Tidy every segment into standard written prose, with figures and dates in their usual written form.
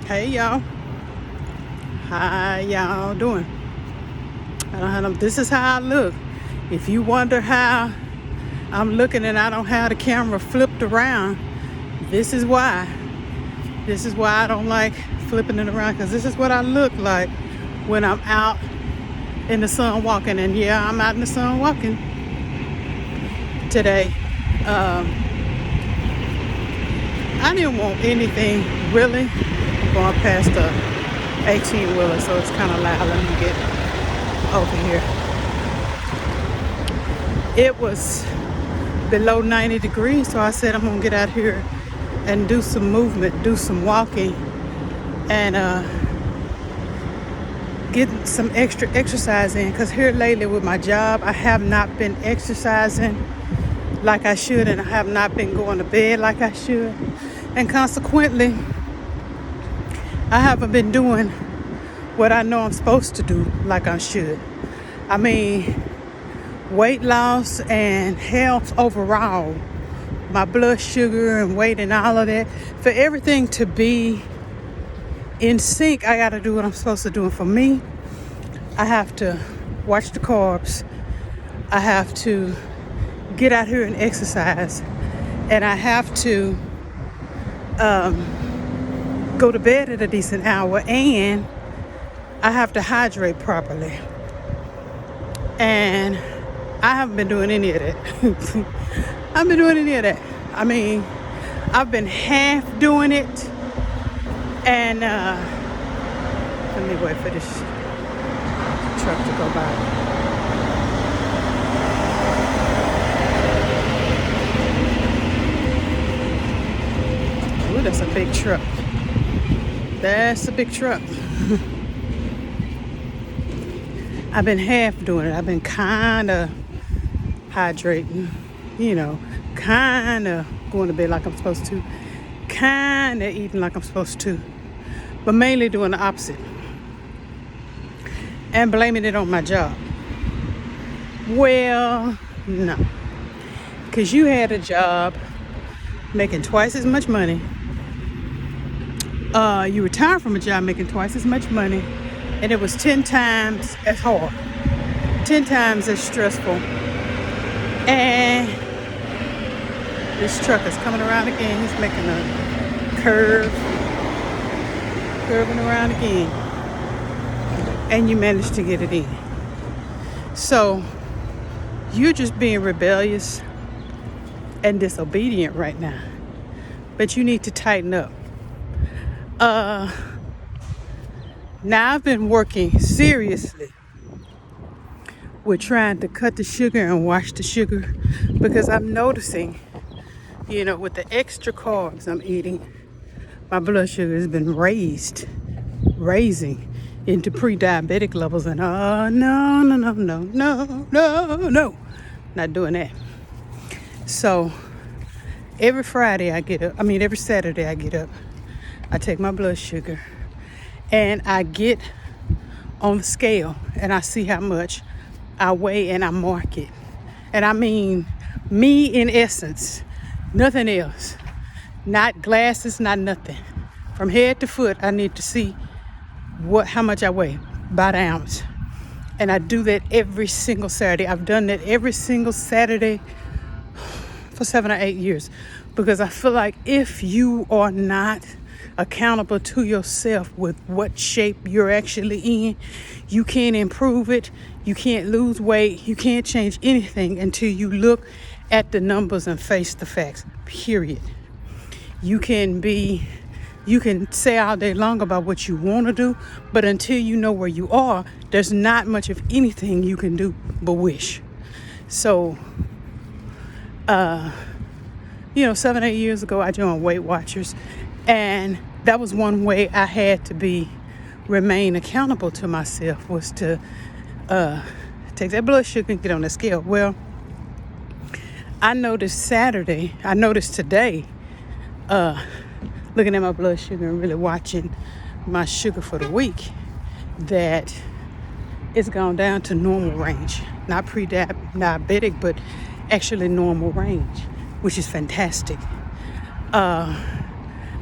Hey y'all, how y'all doing? This is how I look. If you wonder how I'm looking and I don't have the camera flipped around, this is why. This is why I don't like flipping it around, because this is what I look like when I'm out in the sun walking. And yeah, I'm out in the sun walking today. I didn't want anything really. I'm going past the 18-wheeler, so it's kind of loud. Let me get over here. It was below 90 degrees, so I said I'm gonna get out here and do some movement, do some walking, and get some extra exercise in, because here lately with my job I have not been exercising like I should, and I have not been going to bed like I should, and consequently I haven't been doing what I know I'm supposed to do like I should. I mean, weight loss and health overall, my blood sugar and weight and all of that, for everything to be in sync, I gotta do what I'm supposed to do. And for me, I have to watch the carbs, I have to get out here and exercise, and I have to go to bed at a decent hour, and I have to hydrate properly. And I haven't been doing any of that. I haven't been doing any of that. I mean, I've been half doing it, and let me wait for this truck to go by. Ooh, that's a big truck. That's a big truck. I've been half doing it. I've been kind of hydrating, kind of going to bed like I'm supposed to, kind of eating like I'm supposed to, but mainly doing the opposite and blaming it on my job. Well, no, because you had a job making twice as much money. You retired from a job making twice as much money, and it was 10 times as hard, 10 times as stressful. And this truck is coming around again. He's making a curving around again. And you managed to get it in. So you're just being rebellious and disobedient right now. But you need to tighten up. Now I've been working seriously with trying to cut the sugar and watch the sugar, because I'm noticing, with the extra carbs I'm eating, my blood sugar has been raising into pre-diabetic levels, and no, not doing that. So every Saturday I get up, I take my blood sugar, and I get on the scale, and I see how much I weigh, and I mark it. And I mean, me in essence, nothing else. Not glasses, not nothing. From head to foot, I need to see how much I weigh by the ounce. And I do that every single Saturday. I've done that every single Saturday for 7 or 8 years, because I feel like if you are not accountable to yourself with what shape you're actually in, you can't improve it, you can't lose weight, you can't change anything until you look at the numbers and face the facts, period. You can say all day long about what you want to do, but until you know where you are, there's not much of anything you can do but wish. So 7, 8 years ago, I joined Weight Watchers, and that was one way I had to remain accountable to myself, was to take that blood sugar and get on the scale. Well, I noticed today, looking at my blood sugar and really watching my sugar for the week, that it's gone down to normal range. Not pre-diabetic, but actually normal range, which is fantastic.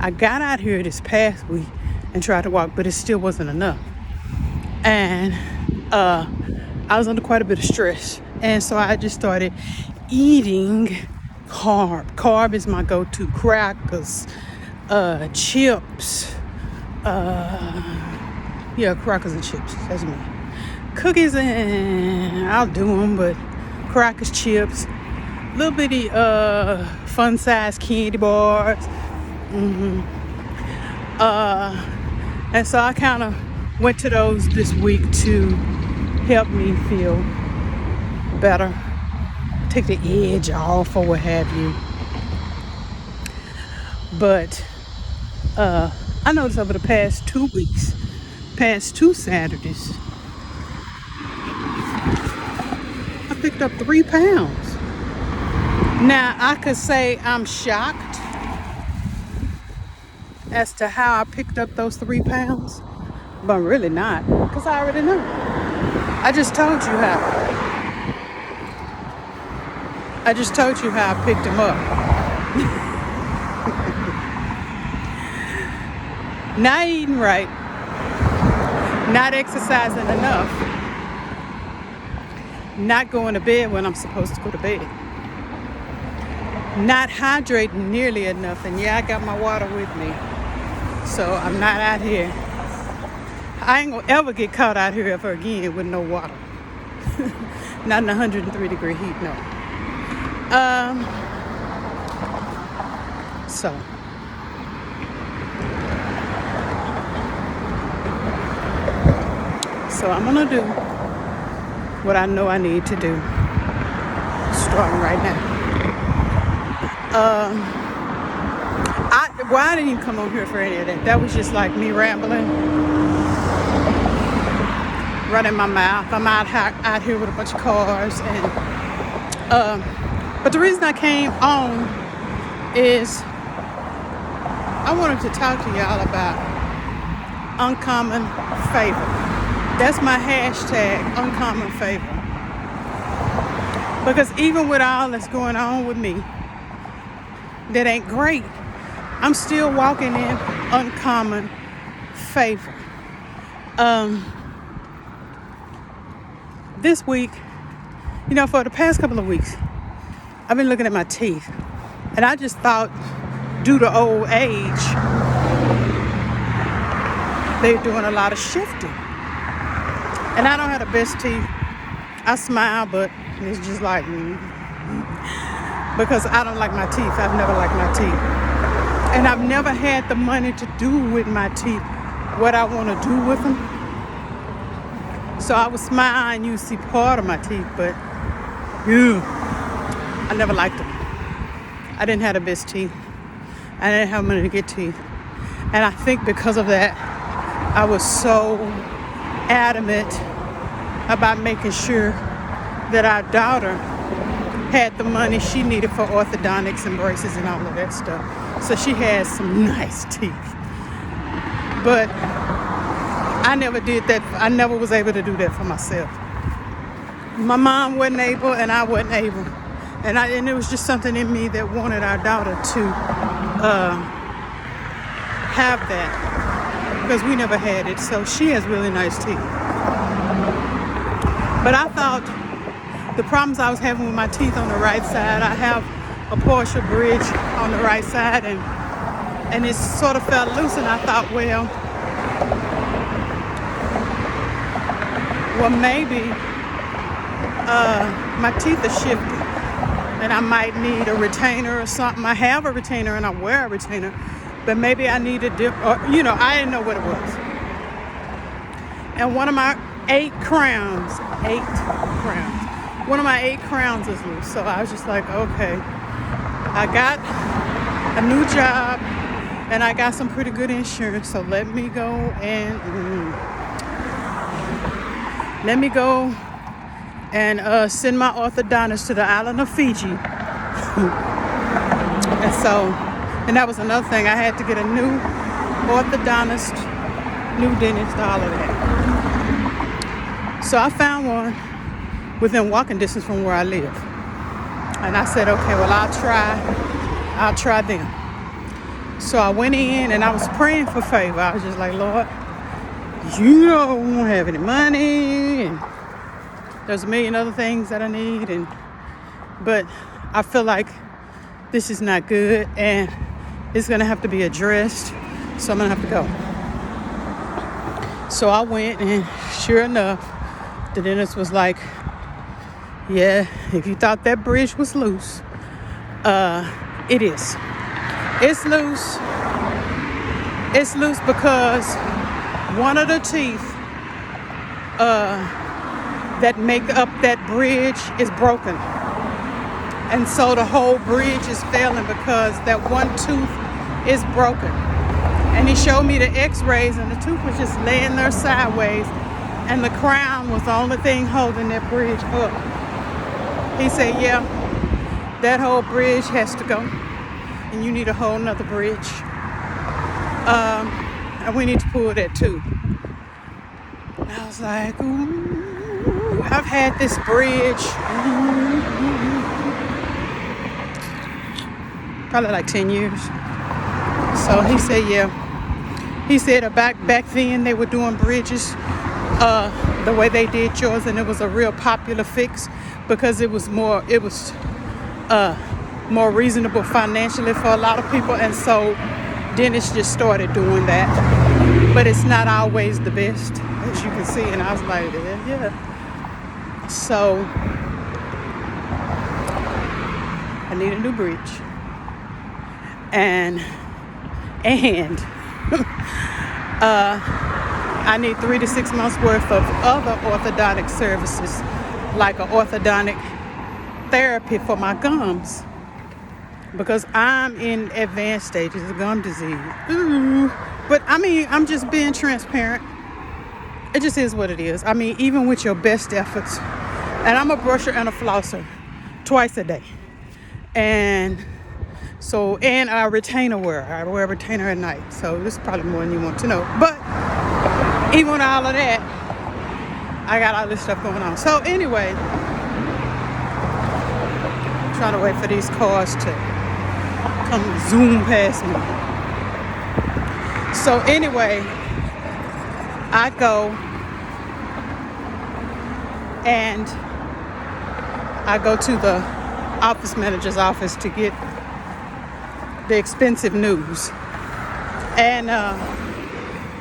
I got out here this past week and tried to walk, but it still wasn't enough. And I was under quite a bit of stress. And so I just started eating carb. Carb is my go-to. Crackers, chips, crackers and chips. That's me. Cookies, and I'll do them, but crackers, chips, little bitty fun-sized candy bars. And so I kind of went to those this week to help me feel better, take the edge off or what have you. But I noticed over the past 2 weeks, past 2 Saturdays, I picked up 3 pounds. Now, I could say I'm shocked as to how I picked up those 3 pounds, but I'm really not, because I already know. I just told you how. I just told you how I picked them up. Not eating right, not exercising enough, not going to bed when I'm supposed to go to bed, not hydrating nearly enough. And yeah, I got my water with me, so I'm not out here. I ain't gonna ever get caught out here ever again with no water. Not in 103 degree heat, no. So I'm gonna do what I know I need to do, starting right now. I didn't even come on here for any of that. That was just like me rambling, running my mouth. I'm out here with a bunch of cars, and but the reason I came on is I wanted to talk to y'all about uncommon favor. That's my hashtag, uncommon favor. Because even with all that's going on with me, that ain't great, I'm still walking in uncommon favor. This week, for the past couple of weeks, I've been looking at my teeth, and I just thought, due to old age, they're doing a lot of shifting. And I don't have the best teeth. I smile, but it's just like, because I don't like my teeth. I've never liked my teeth. And I've never had the money to do with my teeth what I want to do with them. So I would smile and you see part of my teeth, but I never liked them. I didn't have the best teeth. I didn't have money to get teeth. And I think because of that, I was so adamant about making sure that our daughter had the money she needed for orthodontics and braces and all of that stuff. So she has some nice teeth. But I never did that. I never was able to do that for myself. My mom wasn't able, and I wasn't able. And it was just something in me that wanted our daughter to have that, because we never had it. So she has really nice teeth. But I thought the problems I was having with my teeth on the right side, I have a partial bridge on the right side, and it sort of fell loose, and I thought, well, maybe my teeth are shifting, and I might need a retainer or something. I have a retainer and I wear a retainer, but maybe I need a I didn't know what it was. And one of my 8 crowns, one of my 8 crowns is loose. So I was just like, okay, I got a new job and I got some pretty good insurance. So let me go and send my orthodontist to the island of Fiji. And that was another thing. I had to get a new orthodontist, new dentist, all of that. So I found one within walking distance from where I live. And I said, okay, well, I'll try them. So I went in and I was praying for favor. I was just like, Lord, you don't have any money, and there's a million other things that I need, but I feel like this is not good and it's gonna have to be addressed, so I'm gonna have to go. So I went, and sure enough, the dentist was like, yeah, if you thought that bridge was loose, it is. It's loose. It's loose because one of the teeth that make up that bridge is broken. And so the whole bridge is failing because that one tooth is broken. And he showed me the x-rays, and the tooth was just laying there sideways, and the crown was the only thing holding that bridge up. He said, yeah, that whole bridge has to go, and you need a whole nother bridge. And we need to pull that too. And I was like, ooh, I've had this bridge probably like 10 years. So he said, yeah. He said back then they were doing bridges the way they did yours, and it was a real popular fix because it was more reasonable financially for a lot of people, and so dentists just started doing that. But it's not always the best, as you can see. And I was like, yeah. So I need a new bridge, and I need 3 to 6 months worth of other orthodontic services, like an orthodontic therapy for my gums, because I'm in advanced stages of gum disease. Ooh. But I mean, I'm just being transparent. It just is what it is. I mean, even with your best efforts, and I'm a brusher and a flosser twice a day, and I retainer wear. I wear a retainer at night, so this is probably more than you want to know. But even with all of that, I got all this stuff going on. So anyway, I'm trying to wait for these cars to come zoom past me. So anyway, I go and I go to the office manager's office to get the expensive news. And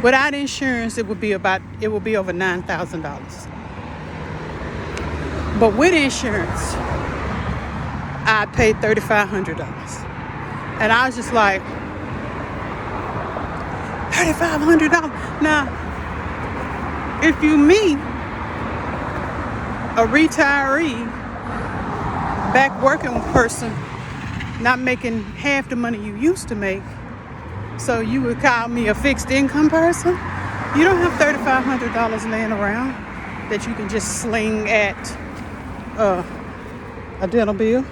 without insurance, it would be over $9,000. But with insurance, I paid $3,500. And I was just like, $3,500. Now, if you meet a retiree, back working person, not making half the money you used to make, so you would call me a fixed income person? You don't have $3,500 laying around that you can just sling at a dental bill.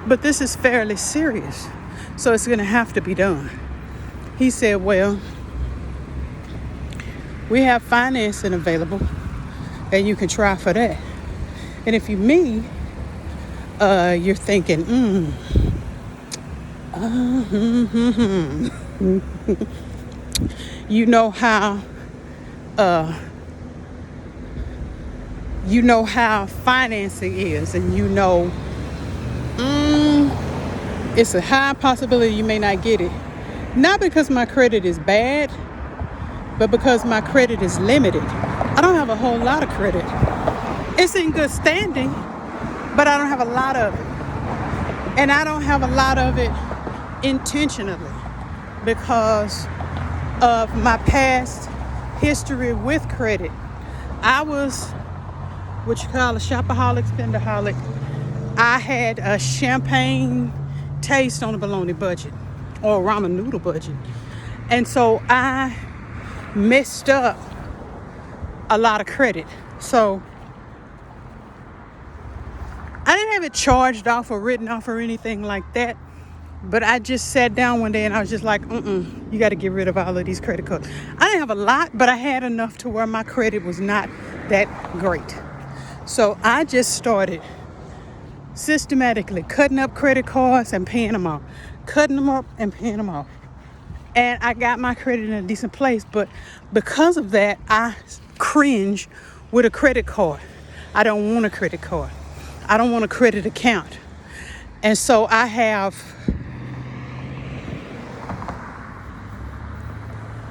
But this is fairly serious, so it's going to have to be done. He said, well, we have financing available, and you can try for that. And if you're me, you're thinking, you know how financing is, and it's a high possibility you may not get it. Not because my credit is bad, but because my credit is limited. I don't have a whole lot of credit. It's in good standing, but I don't have a lot of it. And I don't have a lot of it intentionally because of my past history with credit. I was what you call a shopaholic, spendaholic. I had a champagne taste on a bologna budget or a ramen noodle budget. And so I messed up a lot of credit. So I didn't have it charged off or written off or anything like that. But I just sat down one day and I was just like, you got to get rid of all of these credit cards. I didn't have a lot, but I had enough to where my credit was not that great. So I just started systematically cutting up credit cards and paying them off, cutting them up and paying them off. And I got my credit in a decent place, but because of that, I cringe with a credit card. I don't want a credit card. I don't want a credit account. And so I have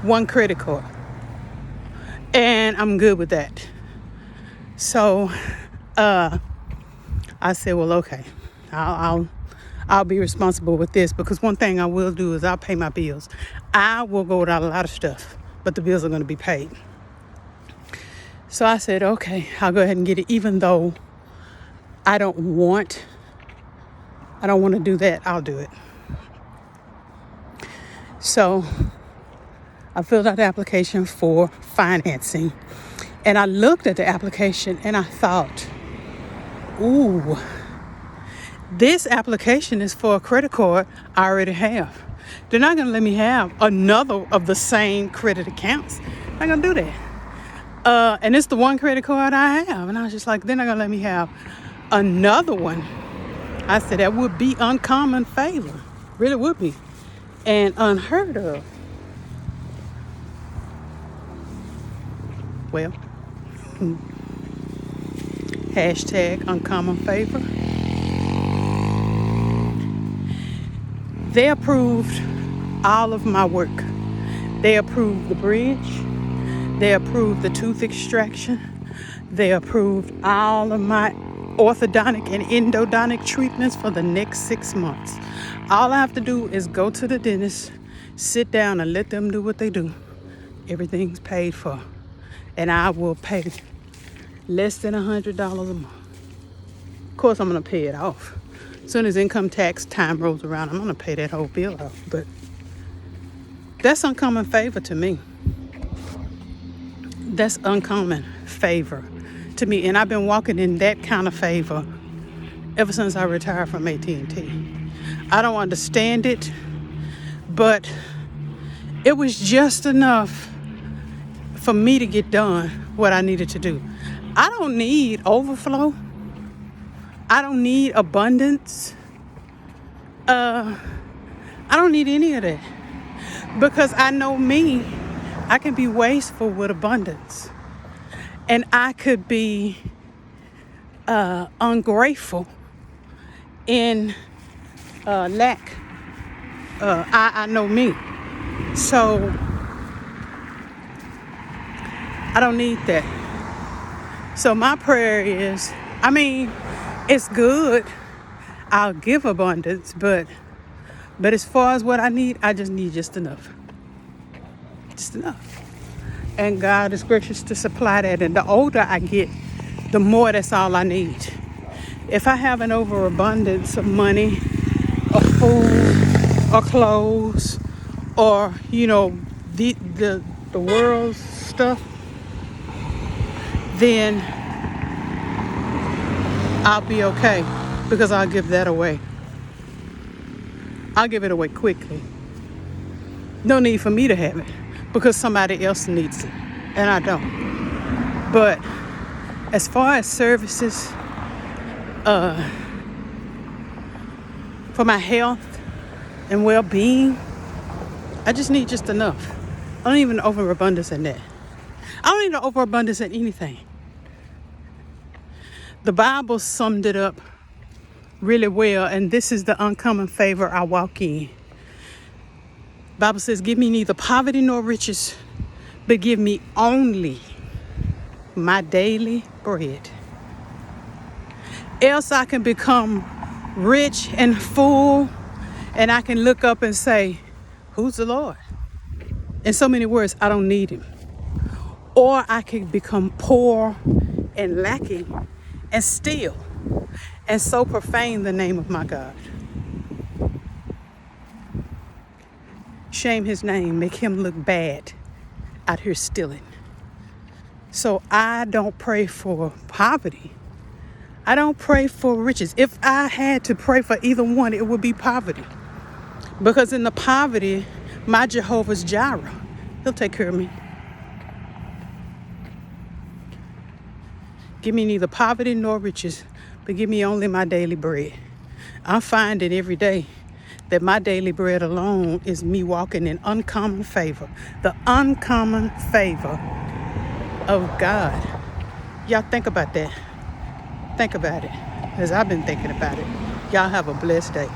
one credit card. And I'm good with that. So I said, well, okay, I'll be responsible with this, because one thing I will do is I'll pay my bills. I will go without a lot of stuff, but the bills are going to be paid. So I said, okay, I'll go ahead and get it, even though I don't want to do that. I'll do it. So I filled out the application for financing, and I looked at the application and I thought, ooh, this application is for a credit card I already have. They're not going to let me have another of the same credit accounts. They're not going to do that. And it's the one credit card I have. And I was just like, they're not going to let me have another one. I said, that would be uncommon favor. Really would be. And unheard of. Well, hashtag uncommon favor. They approved all of my work. They approved the bridge. They approved the tooth extraction. They approved all of my orthodontic and endodontic treatments for the next 6 months. All I have to do is go to the dentist, sit down and let them do what they do. Everything's paid for. And I will pay less than $100 a month. Of course, I'm going to pay it off. As soon as income tax time rolls around, I'm going to pay that whole bill off. But that's uncommon favor to me. That's uncommon favor to me. And I've been walking in that kind of favor ever since I retired from AT&T. I don't understand it, but it was just enough for me to get done what I needed to do. I don't need overflow. I don't need abundance. I don't need any of that, because I know me. I can be wasteful with abundance, and I could be ungrateful in lack. I know me, so I don't need that. So my prayer is, it's good. I'll give abundance, but as far as what I need, I just need just enough. Just enough. And God is gracious to supply that. And the older I get, the more that's all I need. If I have an overabundance of money, or food, or clothes, or, the world's stuff, then I'll be okay, because I'll give that away. I'll give it away quickly. No need for me to have it, because somebody else needs it, and I don't. But as far as services, for my health and well-being, I just need just enough. I don't even overabundance in that. I don't need an overabundance in anything. The Bible summed it up really well, and this is the uncommon favor I walk in. The Bible says, give me neither poverty nor riches, but give me only my daily bread. Else I can become rich and full, and I can look up and say, who's the Lord? In so many words, I don't need him. Or I can become poor and lacking and steal and so profane the name of my God. Shame his name, make him look bad out here stealing. So I don't pray for poverty. I don't pray for riches. If I had to pray for either one, it would be poverty. Because in the poverty, my Jehovah's Jireh, he'll take care of me. Give me neither poverty nor riches, but give me only my daily bread. I'm finding every day that my daily bread alone is me walking in uncommon favor, the uncommon favor of God. Y'all think about that. Think about it, as I've been thinking about it. Y'all have a blessed day.